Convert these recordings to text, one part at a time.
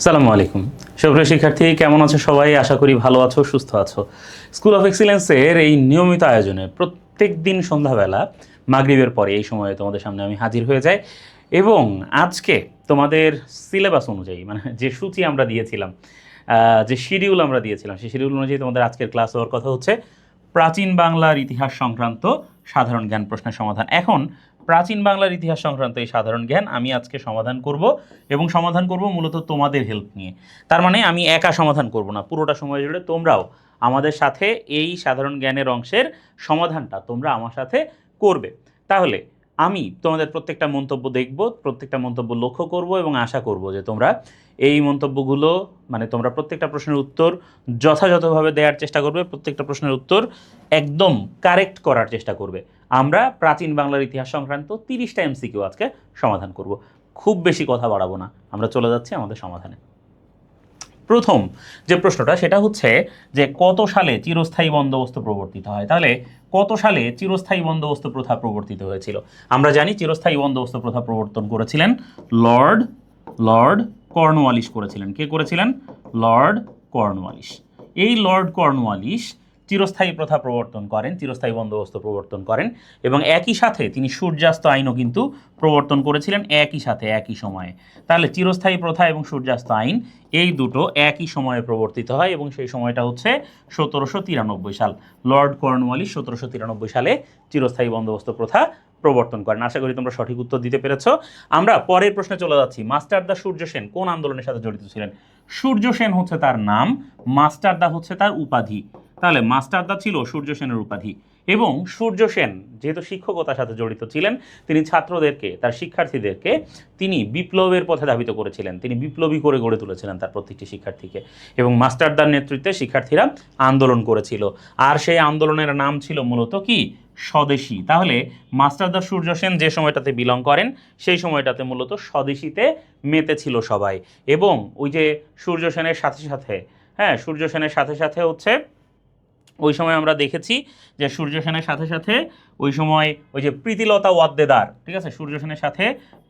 সালামু আলাইকুম সুপ্রিয় শিক্ষার্থী, কেমন আছো সবাই? আশা করি ভালো আছো, সুস্থ আছো। স্কুল অফ এক্সিলেন্সের এই নিয়মিত আয়োজনে প্রত্যেক দিন সন্ধ্যাবেলা মাগরিবের পরে এই সময়ে তোমাদের সামনে আমি হাজির হয়ে যাই এবং আজকে তোমাদের সিলেবাস অনুযায়ী মানে যে সূচি আমরা দিয়েছিলাম, যে শিডিউল আমরা দিয়েছিলাম, সেই শিডিউল অনুযায়ী তোমাদের আজকের ক্লাস হওয়ার কথা হচ্ছে প্রাচীন বাংলার ইতিহাস সংক্রান্ত সাধারণ জ্ঞান প্রশ্নের সমাধান। এখন প্রাচীন বাংলার ইতিহাস সংক্রান্ত এই সাধারণ জ্ঞান আমি আজকে সমাধান করব এবং সমাধান করব মূলত তোমাদের হেল্প নিয়ে। তার মানে আমি একা সমাধান করব না, পুরোটা সময় জুড়ে তোমরাও আমাদের সাথে এই সাধারণ জ্ঞানের অংশের সমাধানটা তোমরা আমার সাথে করবে। তাহলে আমি তোমাদের প্রত্যেকটা মন্তব্য দেখব, প্রত্যেকটা মন্তব্য লক্ষ্য করব এবং আশা করব যে তোমরা এই মন্তব্যগুলো মানে তোমরা প্রত্যেকটা প্রশ্নের উত্তর যথাযথভাবে দেওয়ার চেষ্টা করবে, প্রত্যেকটা প্রশ্নের উত্তর একদম কারেক্ট করার চেষ্টা করবে। আমরা প্রাচীন বাংলার ইতিহাস সংক্রান্ত 30টা এমসিকিউ আজকে সমাধান করব। খুব বেশি কথা বাড়াবো না, আমরা চলে যাচ্ছি আমাদের সমাধানে। প্রথম যে প্রশ্নটা সেটা হচ্ছে যে কত সালে চিরস্থায়ী বন্দোবস্ত প্রবর্তিত হয়। তাহলে কত সালে চিরস্থায়ী বন্দোবস্ত প্রথা প্রবর্তিত হয়েছিল? আমরা জানি চিরস্থায়ী বন্দোবস্ত প্রথা প্রবর্তন করেছিলেন লর্ড কর্নওয়ালিস করেছিলেন। কে করেছিলেন? Lord Cornwallis. এই লর্ড কর্নওয়ালিস চিরস্থায়ী প্রথা প্রবর্তন করেন, চিরস্থায়ী বন্দোবস্ত প্রবর্তন করেন এবং একই সাথে তিনি সূর্যাস্ত আইনও কিন্তু প্রবর্তন করেছিলেন একই সাথে একই সময়ে। তাহলে চিরস্থায়ী প্রথা এবং সূর্যাস্ত আইন এই দুটো একই সময়ে প্রবর্তিত হয় এবং সেই সময়টা হচ্ছে 1793 সাল। লর্ড কর্নওয়ালিস 1793 সালে চিরস্থায়ী বন্দোবস্ত প্রথা প্রবর্তন করেন। আশা করি তোমরা সঠিক উত্তর দিতে পেরেছ। আমরা পরের প্রশ্নে চলে যাচ্ছি। মাস্টারদা সূর্য সেন কোন আন্দোলনের সাথে জড়িত ছিলেন? সূর্য সেন হচ্ছে তার নাম, মাস্টারদা হচ্ছে তার উপাধি। তাহলে মাস্টারদা ছিল সূর্য সেনের উপাধি এবং সূর্য সেন যেহেতু শিক্ষকতার সাথে জড়িত ছিলেন, তিনি ছাত্রদেরকে, তার শিক্ষার্থীদেরকে তিনি বিপ্লবের পথে ধাবিত করেছিলেন। তিনি বিপ্লবী করে গড়ে তুলেছিলেন তার প্রত্যেকটি শিক্ষার্থীকে এবং মাস্টারদার নেতৃত্বে শিক্ষার্থীরা আন্দোলন করেছিল। আর সেই আন্দোলনের নাম ছিল মূলত কি? স্বদেশী। তাহলে মাস্টারদা সূর্য সেন যে সময়টাতে বিলং করেন সেই সময়টাতে মূলত স্বদেশীতে মেতেছিল সবাই। এবং ওই যে সূর্য সেনের সাথে সাথে সূর্য সেনের সাথে সাথে হচ্ছে ওই সময় আমরা দেখেছি যে সূর্য সেনের সাথে সাথে ওই সময় ওই যে প্রীতিলতা ওয়াদ্দেদার, ঠিক আছে, সূর্য সেনের সাথে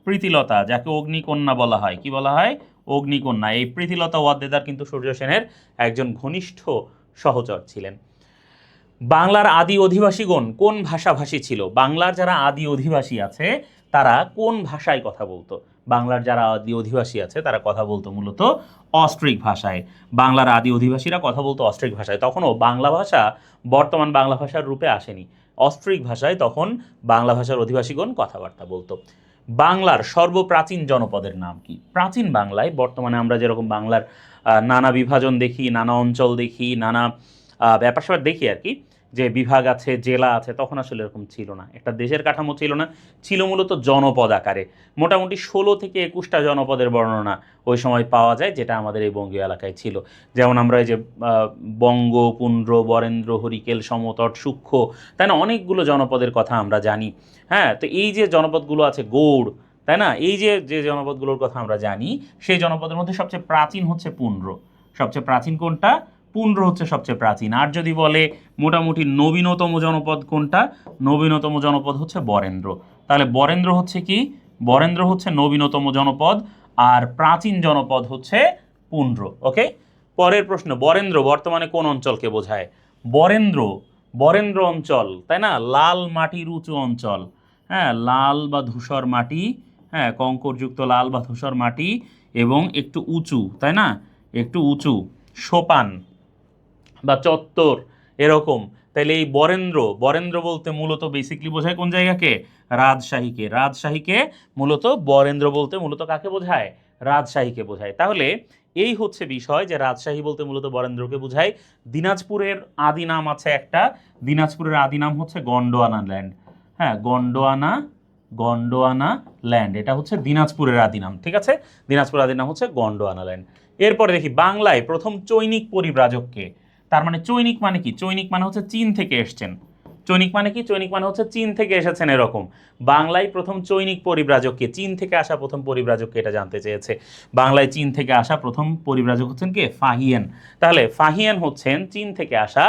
প্রীতিলতা, যাকে অগ্নিকন্যা বলা হয়, কি বলা হয়? অগ্নিকন্যা। এই প্রীতিলতা ওয়াদ্দেদার কিন্তু সূর্য সেনের একজন ঘনিষ্ঠ সহচর ছিলেন। বাংলার আদি অধিবাসীগণ কোন ভাষাভাষী ছিল? বাংলার যারা আদি অধিবাসী আছে তারা কোন ভাষায় কথা বলতো? বাংলার যারা আদি অধিবাসী আছে তারা কথা বলতো মূলত অস্ট্রিক ভাষায়। বাংলার আদি অধিবাসীরা কথা বলতো অস্ট্রিক ভাষায়। তখনও বাংলা ভাষা বর্তমান বাংলা ভাষার রূপে আসেনি, অস্ট্রিক ভাষায় তখন বাংলা ভাষার অধিবাসীগণ কথাবার্তা বলতো। বাংলার সর্বপ্রাচীন জনপদের নাম কি? প্রাচীন বাংলায় বর্তমানে আমরা যেরকম বাংলার নানা বিভাজন দেখি, নানা অঞ্চল দেখি, নানা ব্যাপার স্যাপার দেখি আর কি, যে বিভাগ আছে, জেলা আছে, তখন আসলে এরকম ছিল না, একটা দেশের কাঠামো ছিল না, ছিল মূলত জনপদ আকারে। মোটামুটি 16 থেকে 21টা জনপদের বর্ণনা ওই সময় পাওয়া যায়, যেটা আমাদের এই বঙ্গীয় এলাকায় ছিল। যেমন আমরা এই যে বঙ্গ, পুন্ড্র, বরেন্দ্র, হরিকেল, সমতট, সূক্ষ্ম, তাই না, অনেকগুলো জনপদের কথা আমরা জানি। তো এই যে জনপদগুলো আছে, গৌড়, তাই না, এই যে যে জনপদগুলোর কথা আমরা জানি, সেই জনপদের মধ্যে সবচেয়ে প্রাচীন হচ্ছে পুন্ড্র। সবচেয়ে প্রাচীন কোনটা? পুন্ড্র হচ্ছে সবচেয়ে প্রাচীন। আর যদি বলে মোটামুটি নবীনতম জনপদ কোনটা? নবীনতম জনপদ হচ্ছে বরেন্দ্র। তাহলে বরেন্দ্র হচ্ছে কি? বরেন্দ্র হচ্ছে নবীনতম জনপদ আর প্রাচীন জনপদ হচ্ছে পুন্ড্র। ওকে, পরের প্রশ্ন। বরেন্দ্র বর্তমানে কোন অঞ্চলকে বোঝায়? বরেন্দ্র, বরেন্দ্র অঞ্চল, তাই না, লাল মাটির উঁচু অঞ্চল, লাল বা ধূসর মাটি, কঙ্করযুক্ত লাল বা ধূসর মাটি এবং একটু উঁচু, তাই না, একটু উঁচু, সোপান বা চত্বর এরকম। তাইলে এই বরেন্দ্র, বরেন্দ্র বলতে মূলত বেসিকলি বোঝায় কোন জায়গাকে? রাজশাহীকে। রাজশাহীকে মূলত বরেন্দ্র বলতে মূলত কাকে বোঝায়? রাজশাহীকে বোঝায়। তাহলে এই হচ্ছে বিষয় যে রাজশাহী বলতে মূলত বরেন্দ্রকে বোঝায়। দিনাজপুরের আদি নাম আছে একটা, দিনাজপুরের আদি নাম হচ্ছে গন্ডোয়ানা ল্যান্ড। গন্ডোয়ানা, গন্ডোয়ানা ল্যান্ড, এটা হচ্ছে দিনাজপুরের আদি নাম, ঠিক আছে, দিনাজপুরের আদি নাম হচ্ছে গন্ডোয়ানা ল্যান্ড। এরপরে দেখি বাংলায় প্রথম চৈনিক পরিব্রাজককে। তার মানে চৈনিক মানে কি? চৈনিক মানে হচ্ছে চীন থেকে এসেছেন। চৈনিক মানে কি? চৈনিক মানে হচ্ছে চীন থেকে এসেছেন এরকম। বাংলায় প্রথম চৈনিক পরিব্রাজককে, চীন থেকে আসা প্রথম পরিব্রাজককে, এটা জানতে চেয়েছে। বাংলায় চীন থেকে আসা প্রথম পরিব্রাজক হচ্ছেন কে? ফাহিয়ান। তাহলে ফাহিয়ান হচ্ছেন চীন থেকে আসা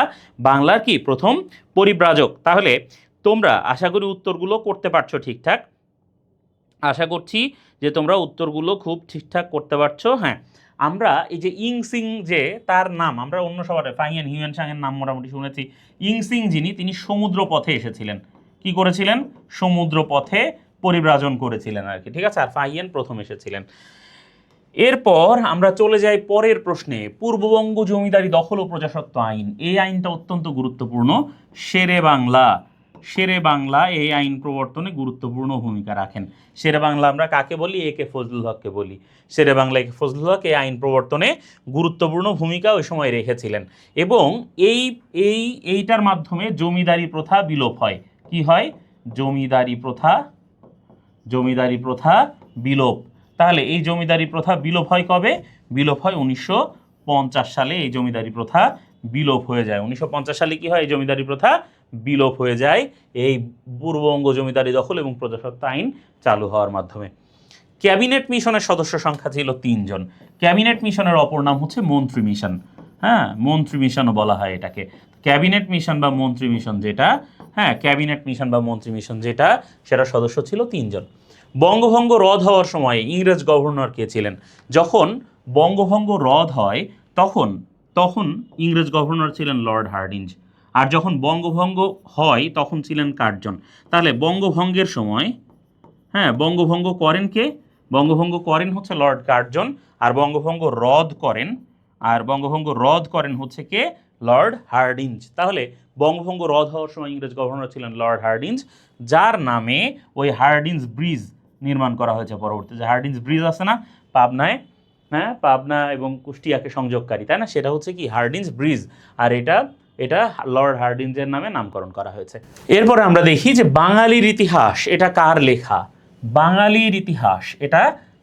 বাংলার কি প্রথম পরিব্রাজক। তাহলে তোমরা আশা করি উত্তরগুলো করতে পারছো ঠিকঠাক। আশা করছি যে তোমরা উত্তরগুলো খুব ঠিকঠাক করতে পারছো। আমরা এই যে ইং সিং যে তার নাম আমরা অন্য সবার ফাইয়ান হিউয়েন সাংয়ের নাম মোটামুটি শুনেছি। ইং সিং যিনি, তিনি সমুদ্র পথে এসেছিলেন, কি করেছিলেন, সমুদ্র পথে পরিব্রাজন করেছিলেন আর কি, ঠিক আছে। আর ফাইয়ান প্রথম এসেছিলেন। এরপর আমরা চলে যাই পরের প্রশ্নে, পূর্ববঙ্গ জমিদারি দখল ও প্রজাস্বত্ব আইন। এই আইনটা অত্যন্ত গুরুত্বপূর্ণ। শেরে বাংলা এই আইন প্রবর্তনে গুরুত্বপূর্ণ ভূমিকা রাখেন। শেরে বাংলা আমরা কাকে বলি? এ কে ফজলুল হককে বলি। শেরে বাংলা এ কে ফজলুল হক এই আইন প্রবর্তনে গুরুত্বপূর্ণ ভূমিকা ওই সময় রেখেছিলেন এবং এইটার মাধ্যমে জমিদারি প্রথা বিলোপ হয়। কি হয়? জমিদারি প্রথা বিলোপ। তাহলে এই জমিদারি প্রথা বিলোপ হয় কবে? বিলোপ হয় 1950 সালে। এই জমিদারি প্রথা বিলোপ হয়ে যায় 1950 সালে। কি হয়? এই জমিদারি প্রথা বিলোপ হয়ে যায় এই পূর্ববঙ্গ জমিদারি দখল এবং প্রজাস্বত্ব আইন চালু হওয়ার মাধ্যমে। ক্যাবিনেট মিশনের সদস্য সংখ্যা ছিল 3 জন। ক্যাবিনেট মিশনের অপর নাম হচ্ছে মন্ত্রী মিশন। হ্যাঁ, মন্ত্রী মিশনও বলা হয় এটাকে। ক্যাবিনেট মিশন বা মন্ত্রী মিশন যেটা, ক্যাবিনেট মিশন বা মন্ত্রী মিশন যেটা, সেটা সদস্য ছিল 3 জন। বঙ্গভঙ্গ রদ হওয়ার সময় ইংরেজ গভর্নর কে ছিলেন? যখন বঙ্গভঙ্গ রদ হয় তখন ইংরেজ গভর্নর ছিলেন লর্ড হার্ডিঞ্জ। আর যখন বঙ্গভঙ্গ হয় তখন ছিলেন কার্জন। তাহলে বঙ্গভঙ্গের সময় বঙ্গভঙ্গ করেন কে? বঙ্গভঙ্গ করেন হচ্ছে লর্ড কার্জন। আর বঙ্গভঙ্গ রদ করেন হচ্ছে কে? Lord Hardinge. তাহলে বঙ্গভঙ্গ রদ হওয়ার সময় ইংরেজ গভর্নর ছিলেন লর্ড হার্ডিঞ্জ, যার নামে ওই হার্ডিঞ্জ ব্রিজ নির্মাণ করা হয়েছে পরবর্তীতে। যে হার্ডিঞ্জ ব্রিজ আছে না পাবনায়, পাবনা এবং কুষ্টিয়াকে সংযোগকারী, তাই না? সেটা হচ্ছে কি হার্ডিঞ্জ ব্রিজ। আর এটা লর্ড হার্ডিঞ্জের নামে নামকরণ করা হয়েছে। এরপরে আমরা দেখি যে বাঙালির ইতিহাস এটা কার লেখা? বাঙালির ইতিহাস এটা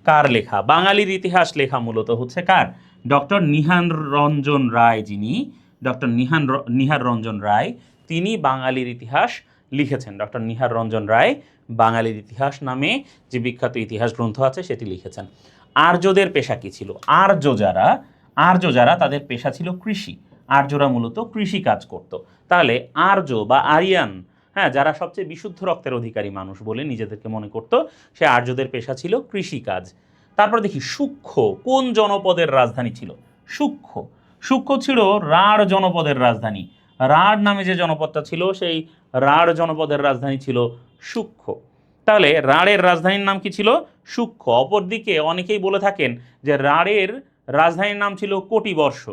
কার লেখা? বাঙালির ইতিহাস লেখা মূলত হচ্ছে কার? ডক্টর নিহার রঞ্জন রায়, যিনি ডক্টর নিহার রঞ্জন রায়, তিনি বাঙালির ইতিহাস লিখেছেন। ডক্টর নিহার রঞ্জন রায় বাঙালির ইতিহাস নামে যে বিখ্যাত ইতিহাস গ্রন্থ আছে সেটি লিখেছেন। আর্যদের পেশা কি ছিল? আর্য যারা তাদের পেশা ছিল কৃষি। আর্যরা মূলত কৃষি কাজ করত। তাহলে আর্য বা আরিয়ান, যারা সবচেয়ে বিশুদ্ধ রক্তের অধিকারী মানুষ বলে নিজেদেরকে মনে করত, সে আর্যদের পেশা ছিল কৃষিকাজ। তারপর দেখি সূক্ষ্ম কোন জনপদের রাজধানী ছিল? সূক্ষ্ম ছিল রাঢ় জনপদের রাজধানী। রাঢ় নামে যে জনপদটা ছিল সেই রাঢ় জনপদের রাজধানী ছিল সূক্ষ্ম। তাহলে রাঢ়ের রাজধানীর নাম কি ছিল? সূক্ষ্ম। অপরদিকে অনেকেই বলে থাকেন যে রাঢ়ের রাজধানীর নাম ছিল কটিবর্ষ।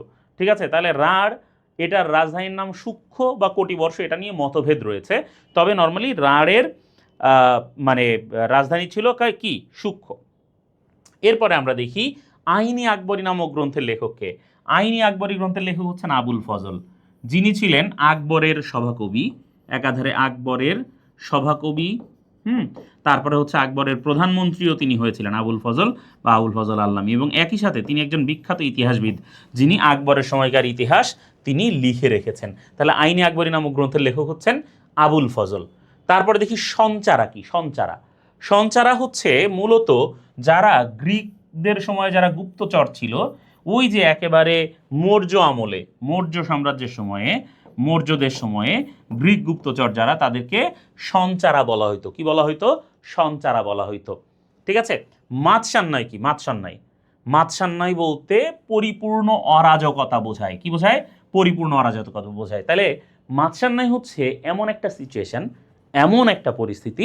ঠিক আছে, তাহলে রাঢ় এটার রাজধানীর নাম সূক্ষ্ম বা কটিবর্ষ, এটা নিয়ে মতভেদ রয়েছে। তবে নর্মালি রাঢ়ের রাজধানী ছিল কি? সূক্ষ্ম। এরপরে আমরা দেখি আইনি আকবরী নামক গ্রন্থের লেখককে। আইনি আকবরী গ্রন্থের লেখক হচ্ছেন আবুল ফজল, যিনি ছিলেন আকবরের সভাকবি। একাধারে আকবরের সভাকবি, তারপরে হচ্ছে আকবরের প্রধানমন্ত্রীও তিনি হয়েছিলেন, আবুল ফজল বা আবুল ফজল আল্লামী। এবং একই সাথে তিনি একজন বিখ্যাত ইতিহাসবিদ, যিনি আকবরের সময়কার ইতিহাস তিনি লিখে রেখেছেন। তাহলে আইনি আকবরী নামক গ্রন্থের লেখক হচ্ছেন আবুল ফজল। তারপরে দেখি সঞ্চারা কি? সঞ্চারা হচ্ছে মূলত যারা গ্রিকদের সময় যারা গুপ্তচর ছিল, ওই যে একেবারে মৌর্য আমলে, মৌর্য সাম্রাজ্যের সময়ে, মৌর্যদের সময়ে গ্রিক গুপ্তচর যারা, তাদেরকে সঞ্চারা বলা হইতো। কি বলা হইতো? সঞ্চারা বলা হইতো। ঠিক আছে। মাৎসান্যায় কি? মাৎসান্যায় বলতে পরিপূর্ণ অরাজকতা বোঝায়। কি বোঝায়? পরিপূর্ণ অরাজকতা বোঝায়। তাহলে মাৎসান্যায় হচ্ছে এমন একটা সিচুয়েশন, এমন একটা পরিস্থিতি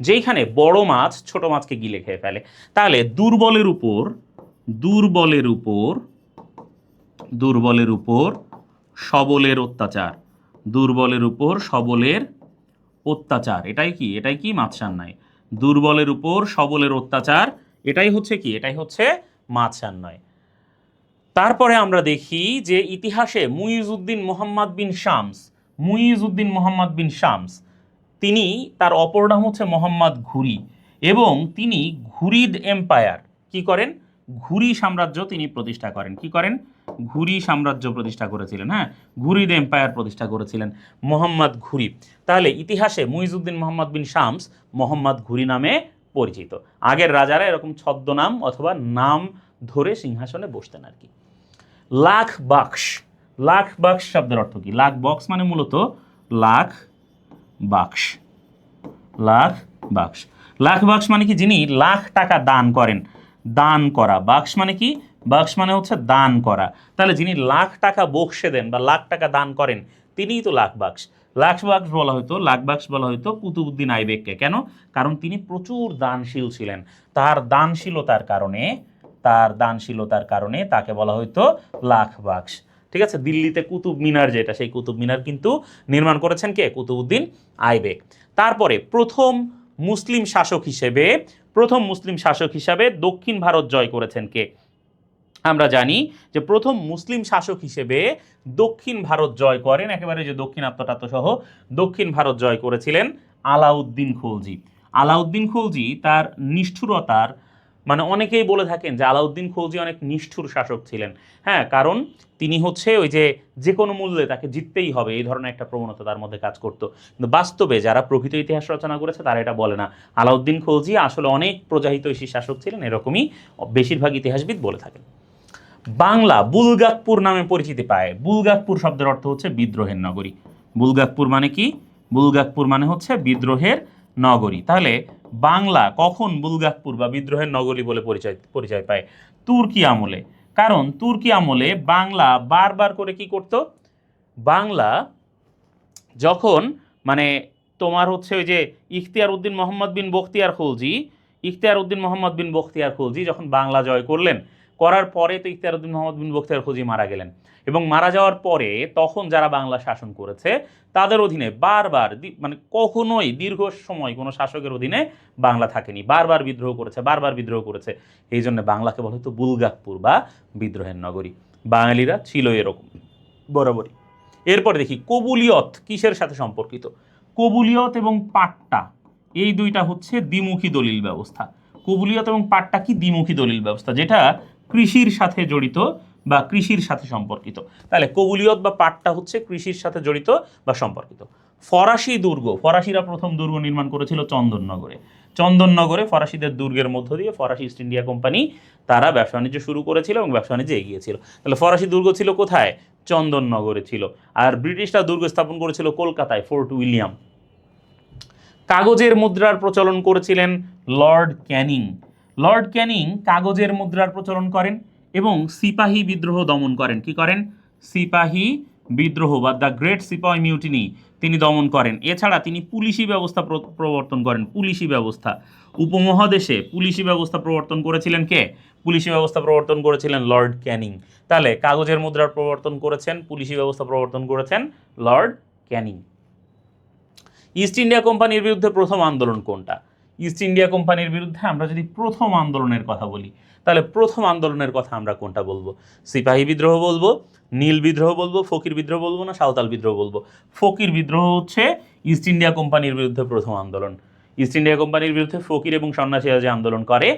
যেখানে বড় মাছ ছোট মাছকে গিলে খেয়ে ফেলে। তাহলে দুর্বলের উপর সবলের অত্যাচার, এটাই কি? মাৎসান্যায়। দুর্বলের উপর সবলের অত্যাচার, এটাই হচ্ছে মাৎসান্যায়। তারপরে আমরা দেখি যে ইতিহাসে মুইজউদ্দিন মোহাম্মদ বিন শামস, তিনি, তার অপর নাম হচ্ছে মোহাম্মদ ঘুরি, এবং তিনি ঘুরিদ এম্পায়ার কি করেন? ঘুরি সাম্রাজ্য তিনি প্রতিষ্ঠা করেন। কি করেন? ঘুরি সাম্রাজ্য প্রতিষ্ঠা করেছিলেন। ঘুরিদ এম্পায়ার প্রতিষ্ঠা করেছিলেন মোহাম্মদ ঘুরি। তাহলে ইতিহাসে মুইজউদ্দিন মোহাম্মদ বিন শামস মোহাম্মদ ঘুরি নামে পরিচিত। আগের রাজারা এরকম ছদ্মনাম অথবা নাম ধরে সিংহাসনে বসতেন আর কি। লাখ বাক্স শব্দের অর্থ কি? লাখ বক্স মানে মূলত লাখ বাক্স। লাখ বাক্স মানে কি? যিনি লাখ টাকা দান করেন। দান করা। বাক্স মানে কি? বাক্স মানে হচ্ছে দান করা। তাহলে যিনি লাখ টাকা বকশে দেন বা লাখ টাকা দান করেন তিনিই তো লাখ বাক্স। লাখ বাক্স বলা হতো কুতুবউদ্দিন আইবেককে। কেন? কারণ তিনি প্রচুর দানশীল ছিলেন। তার দানশীলতার কারণে তাকে বলা হতো লাখ বাক্স। ঠিক আছে, দিল্লিতে কুতুব মিনার যেটা, সেই কুতুব মিনার কিন্তু নির্মাণ করেছেন কে? কুতুবউদ্দিন আইবেক। তারপরে প্রথম মুসলিম শাসক হিসাবে দক্ষিণ ভারত জয় করেছেন কে? আমরা জানি যে প্রথম মুসলিম শাসক হিসেবে দক্ষিণ ভারত জয় করেন, একেবারে যে দক্ষিণাত্য সহ দক্ষিণ ভারত জয় করেছিলেন আলাউদ্দিন খলজি। আলাউদ্দিন খলজি তার নিষ্ঠুরতার, মানে অনেকেই বলে থাকেন যে আলাউদ্দিন খলজি অনেক নিষ্ঠুর শাসক ছিলেন। হ্যাঁ, কারণ তিনি হচ্ছে ওই যে কোনো মূল্যে তাকে জিততেই হবে, এই ধরনের একটা প্রবণতা তার মধ্যে কাজ করতো। কিন্তু বাস্তবে যারা প্রকৃত ইতিহাস রচনা করেছে তারা এটা বলে না। আলাউদ্দিন খলজি আসলে অনেক প্রজাহিতৈষী শাসক ছিলেন, এরকমই বেশিরভাগ ইতিহাসবিদ বলে থাকেন। বাংলা বুলগাকপুর নামে পরিচিতি পায়। বুলগাকপুর শব্দের অর্থ হচ্ছে বিদ্রোহের নগরী। বুলগাকপুর মানে কি? বুলগাকপুর মানে হচ্ছে বিদ্রোহের নগরী। তাহলে বাংলা কখন বুলগাকপুর বা বিদ্রোহের নগরী বলে পরিচয় পায়? তুর্কি আমলে। কারণ তুর্কি আমলে বাংলা বারবার করে কি করত? বাংলা যখন মানে তোমার হচ্ছে ওই যে ইখতিয়ার উদ্দিন মোহাম্মদ বিন বখতিয়ার খলজি যখন বাংলা জয় করলেন, করার পরে তো ইখতিয়ার উদ্দিন মোহাম্মদ বিন বখতিয়ার খলজি মারা গেলেন, এবং মারা যাওয়ার পরে তখন যারা বাংলা শাসন করেছে তাদের অধীনে বারবার মানে কখনোই দীর্ঘ সময় কোনো শাসকের অধীনে বাংলা থাকেনি, বারবার বিদ্রোহ করেছে। এই জন্য বাংলাকে বলা হতো বুলগাকপুর বা বিদ্রোহের নগরী। বাঙালিরা ছিল এরকম বরাবরই। এরপরে দেখি কবুলিয়ত কিসের সাথে সম্পর্কিত? কবুলিয়ত এবং পাট্টা এই দুইটা হচ্ছে দ্বিমুখী দলিল ব্যবস্থা। কবুলিয়ত এবং পাট্টা কি? দ্বিমুখী দলিল ব্যবস্থা, যেটা কৃষির সাথে জড়িত বা কৃষির সাথে সম্পর্কিত। তাহলে কবুলিয়ত বা পাট্টা হচ্ছে কৃষির সাথে জড়িত বা সম্পর্কিত। ফরাসিরা প্রথম দুর্গ নির্মাণ করেছিল চন্দননগরে ফরাসিদের দুর্গের মধ্য দিয়ে ফরাসি ইস্ট ইন্ডিয়া কোম্পানি তারা ব্যবসা বাণিজ্য শুরু করেছিল এবং ব্যবসা বাণিজ্যে এগিয়েছিল। তাহলে ফরাসি দুর্গ ছিল কোথায়? চন্দননগরে ছিল। আর ব্রিটিশরা দুর্গ স্থাপন করেছিল কলকাতায়, ফোর্ট উইলিয়াম। কাগজের মুদ্রার প্রচলন করেছিলেন লর্ড ক্যানিং কাগজের মুদ্রার প্রচলন করেন এবং সিপাহী বিদ্রোহ দমন করেন। কি করেন? সিপাহী বিদ্রোহ বা দ্য গ্রেট সিপাহী মিউটিনি তিনি দমন করেন। এছাড়া তিনি পুলিশি ব্যবস্থা প্রবর্তন করেন। উপমহাদেশে পুলিশি ব্যবস্থা প্রবর্তন করেছিলেন কে? পুলিশি ব্যবস্থা প্রবর্তন করেছিলেন লর্ড ক্যানিং। তাহলে কাগজের মুদ্রার প্রবর্তন করেছেন, পুলিশি ব্যবস্থা প্রবর্তন করেছেন লর্ড ক্যানিং। ইস্ট ইন্ডিয়া কোম্পানির বিরুদ্ধে প্রথম আন্দোলন কোনটা? ইস্ট ইন্ডিয়া কোম্পানির বিরুদ্ধে আমরা যদি প্রথম আন্দোলনের কথা বলি, তাহলে প্রথম আন্দোলনের কথা আমরা কোনটা বলবো? সিপাহী বিদ্রোহ বলবো, নীল বিদ্রোহ বলবো, ফকির বিদ্রোহ বলবো, না সাঁওতাল বিদ্রোহ বলবো? ফকির বিদ্রোহ হচ্ছে ইস্ট ইন্ডিয়া কোম্পানির বিরুদ্ধে প্রথম আন্দোলন। ইস্ট ইন্ডিয়া কোম্পানির বিরুদ্ধে ফকির এবং সন্ন্যাসীরা যে আন্দোলন করে,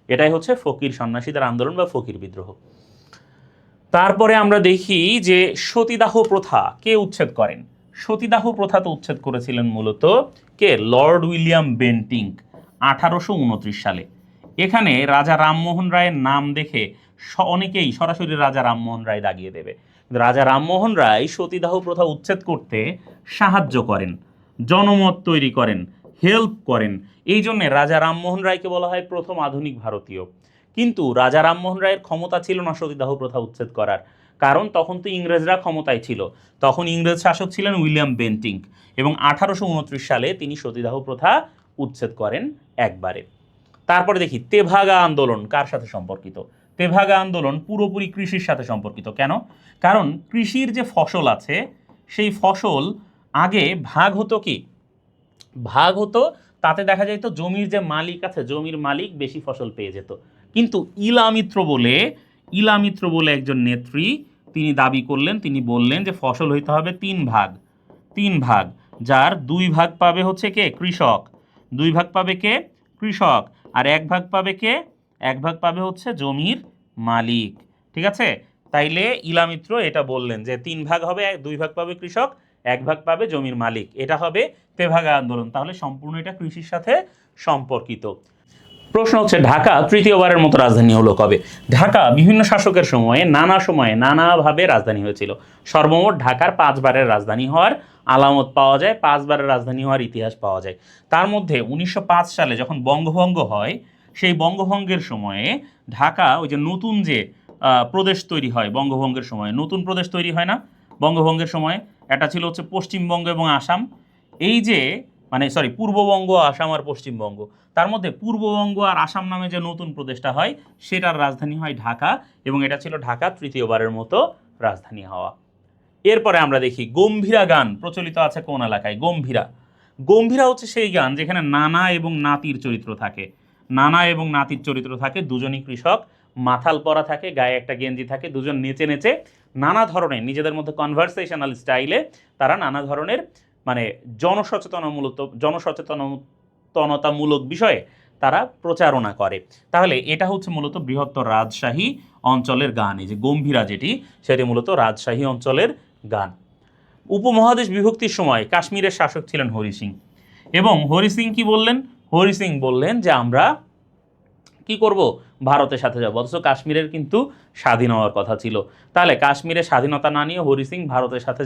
এটাই হচ্ছে ফকির সন্ন্যাসীদের আন্দোলন বা ফকির বিদ্রোহ। তারপরে আমরা দেখি যে সতীদাহ প্রথা কে উচ্ছেদ করেন? সতীদাহ প্রথা তো উচ্ছেদ করেছিলেন মূলত কে? লর্ড উইলিয়াম বেন্টিঙ্ক 1829 সালে। এখানে রাজা রামমোহন রায়ের নাম দেখে অনেকেই সরাসরি রাজা রামমোহন রায় দাগিয়ে দেবে। রাজা রামমোহন রায় সতীদাহ প্রথা উচ্ছেদ করতে সাহায্য করেন, জনমত তৈরি করেন, হেল্প করেন। এই জন্য রাজা রামমোহন রায়কে বলা হয় প্রথম আধুনিক ভারতীয়। কিন্তু রাজা রামমোহন রায়ের ক্ষমতা ছিল না সতীদাহ প্রথা উচ্ছেদ করার, কারণ তখন তো ইংরেজরা ক্ষমতায় ছিল। তখন ইংরেজ শাসক ছিলেন উইলিয়াম বেন্টিঙ্ক, এবং 1829 সালে তিনি সতীদাহ প্রথা উচ্ছেদ করেন একবারে। তারপরে দেখি তেভাগা আন্দোলন কার সাথে সম্পর্কিত? তেভাগা আন্দোলন পুরোপুরি কৃষির সাথে সম্পর্কিত। কেন? কারণ কৃষির যে ফসল আছে সেই ফসল আগে ভাগ হতো কি? ভাগ হতো, তাতে দেখা যেত জমির যে মালিক আছে, জমির মালিক বেশি ফসল পেয়ে যেত। কিন্তু ইলামিত্র বলে একজন নেত্রী তিনি দাবি করলেন, তিনি বললেন যে ফসল হইতে হবে তিন ভাগ, যার 2 ভাগ পাবে হচ্ছে কে? কৃষক। 2 ভাগ পাবে কে? কৃষক। আর 1 ভাগ পাবে কে? 1 ভাগ পাবে হচ্ছে জমির মালিক। ঠিক আছে? তাইলে ইলামিত্র এটা বললেন যে 3 ভাগ হবে, 2 ভাগ পাবে কৃষক, 1 ভাগ পাবে জমির মালিক। এটা হবে তেভাগা আন্দোলন। তাহলে সম্পূর্ণ এটা কৃষির সাথে সম্পর্কিত। প্রশ্ন হচ্ছে ঢাকা তৃতীয়বারের মতো রাজধানী হলো কবে? ঢাকা বিভিন্ন শাসকের সময়ে নানাভাবে রাজধানী হয়েছিল। সর্বমোট ঢাকার 5 বারের রাজধানী হওয়ার আলামত পাওয়া যায়, 5 বারের রাজধানী হওয়ার ইতিহাস পাওয়া যায়। তার মধ্যে 1905 সালে যখন বঙ্গভঙ্গ হয়, সেই বঙ্গভঙ্গের সময়ে ঢাকা ওই যে নতুন যে প্রদেশ তৈরি হয় বঙ্গভঙ্গের সময়, নতুন প্রদেশ তৈরি হয় না বঙ্গভঙ্গের সময়। এটা ছিল হচ্ছে পশ্চিমবঙ্গ এবং আসাম। এই যে মানে সরি পূর্ববঙ্গ, আসাম আর পশ্চিমবঙ্গ, তার মধ্যে পূর্ববঙ্গ আর আসাম নামে যে নতুন প্রদেশটা হয় সেটার রাজধানী হয় ঢাকা, এবং এটা ছিল ঢাকা তৃতীয়বারের মতো রাজধানী হওয়া। এরপরে আমরা দেখি গম্ভীরা গান প্রচলিত আছে কোন এলাকায়। গম্ভীরা, গম্ভীরা হচ্ছে সেই গান যেখানে নানা এবং নাতির চরিত্র থাকে। নানা এবং নাতির চরিত্র থাকে, দুজনই কৃষক, মাথাল পরা থাকে, গায়ে একটা গেঞ্জি থাকে, দুজন নেচে নেচে নানা ধরনের নিজেদের মধ্যে কনভারসেশনাল স্টাইলে তারা নানা ধরনের মানে জনসচেতনতামূলক বিষয়ে তারা প্রচারণা করে। তাহলে এটা হচ্ছে মূলত বৃহত্তর রাজশাহী অঞ্চলের গান। এই যে গম্ভীরা যেটি, সেটি মূলত রাজশাহী অঞ্চলের গান। উপমহাদেশ বিভক্তির সময় কাশ্মীরের শাসক ছিলেন হরি সিং, এবং হরি সিং কি বললেন? হরি সিং বললেন যে আমরা কি করব, ভারতের সাথে যাব, অথচ কাশ্মীরের কিন্তু স্বাধীন হওয়ার কথা ছিল। তাহলে কাশ্মীরের স্বাধীনতা না নিয়ে হরি সিং ভারতের সাথে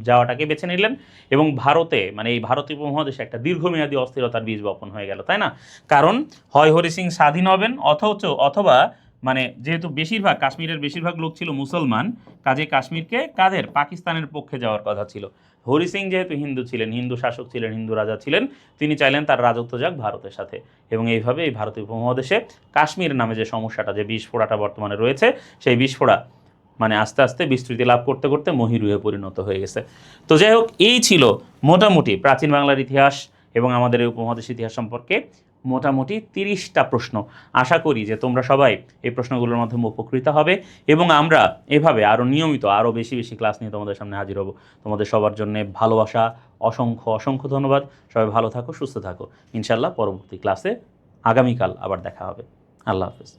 যাওয়াটাকে বেছে নিলেন, এবং ভারতে মানে এই ভারতীয় উপমহাদেশে একটা দীর্ঘমেয়াদী অস্থিরতার বীজ বপন হয়ে গেল, তাই না? কারণ হয় হরি সিং স্বাধীন হবেন, অথবা মানে যেহেতু বেশিরভাগ কাশ্মীরের বেশিরভাগ লোক ছিল মুসলমান, কাজে কাশ্মীরকে কাদের পাকিস্তানের পক্ষে যাওয়ার কথা ছিল। হরি সিং যেহেতু হিন্দু ছিলেন, হিন্দু শাসক ছিলেন, হিন্দু রাজা ছিলেন, তিনি চাইলেন তার রাজত্ব যাক ভারতের সাথে, এবং এইভাবে এই ভারতীয় উপমহাদেশে কাশ্মীর নামে যে সমস্যাটা, যে বিস্ফোরাটা বর্তমানে রয়েছে, সেই বিস্ফোরা মানে আস্তে আস্তে বিস্তৃতি লাভ করতে করতে মহিরুহে পরিণত হয়ে গেছে। তো যাই হোক, এই ছিল মোটামুটি প্রাচীন বাংলার ইতিহাস এবং আমাদের এই উপমহাদেশ ইতিহাস সম্পর্কে মোটামুটি 30টা প্রশ্ন। আশা করি যে তোমরা সবাই এই প্রশ্নগুলোর মাধ্যমে উপকৃত হবে, এবং আমরা এভাবে আরও নিয়মিত আরও বেশি বেশি ক্লাস নিয়ে তোমাদের সামনে হাজির হব। তোমাদের সবার জন্য ভালোবাসা, অসংখ্য অসংখ্য ধন্যবাদ। সবাই ভালো থাকো, সুস্থ থাকো। ইনশাল্লাহ পরবর্তী ক্লাসে আগামীকাল আবার দেখা হবে। আল্লাহ হাফেজ।